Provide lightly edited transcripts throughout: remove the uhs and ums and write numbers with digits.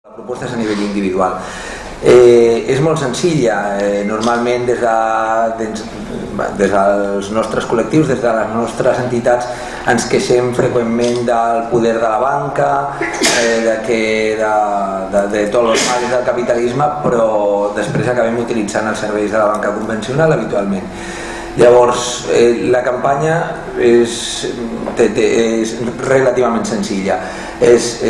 La proposta és a nivell individual. És molt senzilla. Normalment des dels nostres col·lectius, des de les nostres entitats, ens queixem freqüentment del poder de la banca, de tots els mals del capitalisme, però després acabem utilitzant els serveis de la banca convencional habitualment. Llavors, la campanya és relativament senzilla. És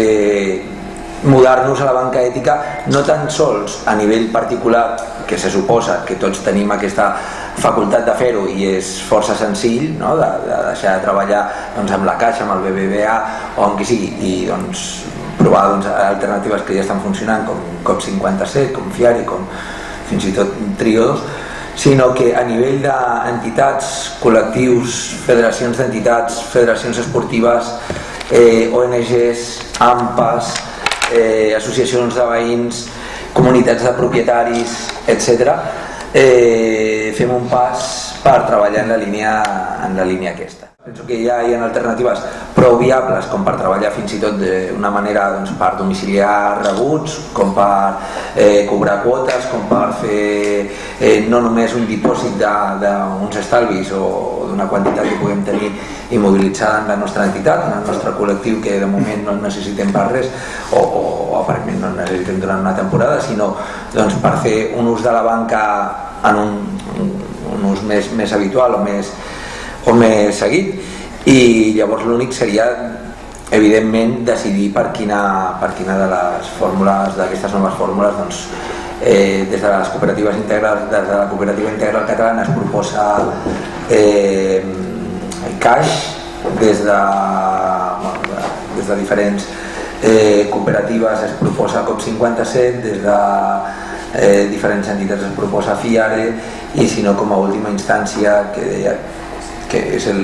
mudar-nos a la banca ètica, no tan sols a nivell particular, que se suposa que tots tenim aquesta facultat de fer-ho i és força senzill, no? de deixar de treballar amb la Caixa, amb el BBVA o amb qui sigui, i provar alternatives que ja estan funcionant, com COP57, com FIARE, com fins i tot Trio2, sinó que a nivell d'entitats, col·lectius, federacions d'entitats, federacions esportives, ONGs, AMPAs, associacions de veïns, comunitats de propietaris, etc. Fem un pas per treballar en la línia aquesta. Penso que ja hi ha alternatives prou viables com per treballar fins i tot d'una manera per domiciliar rebuts, com per cobrar quotes, com per fer no només un dipòsit d'uns estalvis o d'una quantitat que puguem tenir immobilitzada en la nostra entitat, en el nostre col·lectiu, que de moment no necessitem per res o aparentment no necessitem durant una temporada, sinó per fer un ús de la banca en un ús més habitual o més seguit, i llavors l'únic seria evidentment decidir per quina de les fórmules, d'aquestes noves fórmules, des de les cooperatives integrals, des de la cooperativa integral catalana es proposa cash, des de diferents cooperatives es proposa COP57, des de diferents entitats es proposa FIARE, i si no, com a última instància, que és el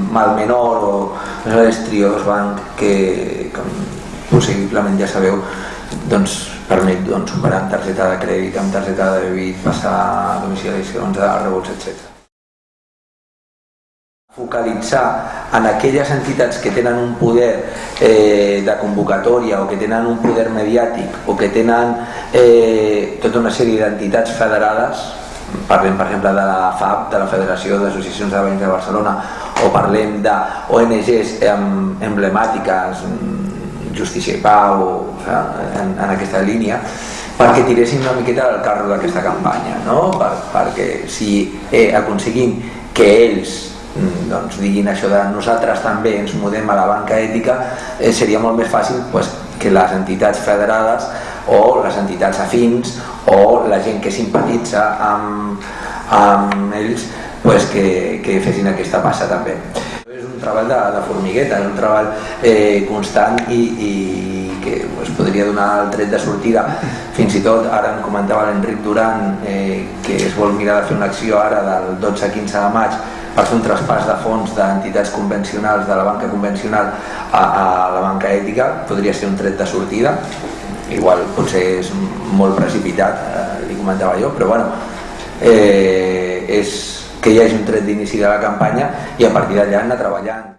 mal menor, o és Trio2 Bank, que com possiblement ja sabeu permet operar amb targeta de crèdit, amb targeta de dèbit, passar domiciliacions de rebuts, etc. Focalitzar en aquelles entitats que tenen un poder de convocatòria o que tenen un poder mediàtic o que tenen tota una sèrie d'entitats federades. Parlem, per exemple, de la FAB, de la Federació d'Associacions de Veïns de Barcelona, o parlem d'ONGs emblemàtiques, Justícia i Pau, en aquesta línia, perquè tiressin una miqueta al carro d'aquesta campanya, no? Perquè si aconseguim que ells diguin això de nosaltres també ens mudem a la banca ètica, seria molt més fàcil que les entitats federades o les entitats afins o la gent que simpatitza amb ells que fessin aquesta passa també. És un treball de formigueta, és un treball constant i que es podria donar el tret de sortida. Fins i tot, ara em comentava l'Enric Duran que es vol mirar de fer una acció ara del 12-15 de maig per fer un traspàs de fons d'entitats convencionals, de la banca convencional a la banca ètica. Podria ser un tret de sortida, igual potser és molt precipitat, li comentava jo, però bueno, és que hi hagi un tret d'inici de la campanya i a partir d'allà anar treballant.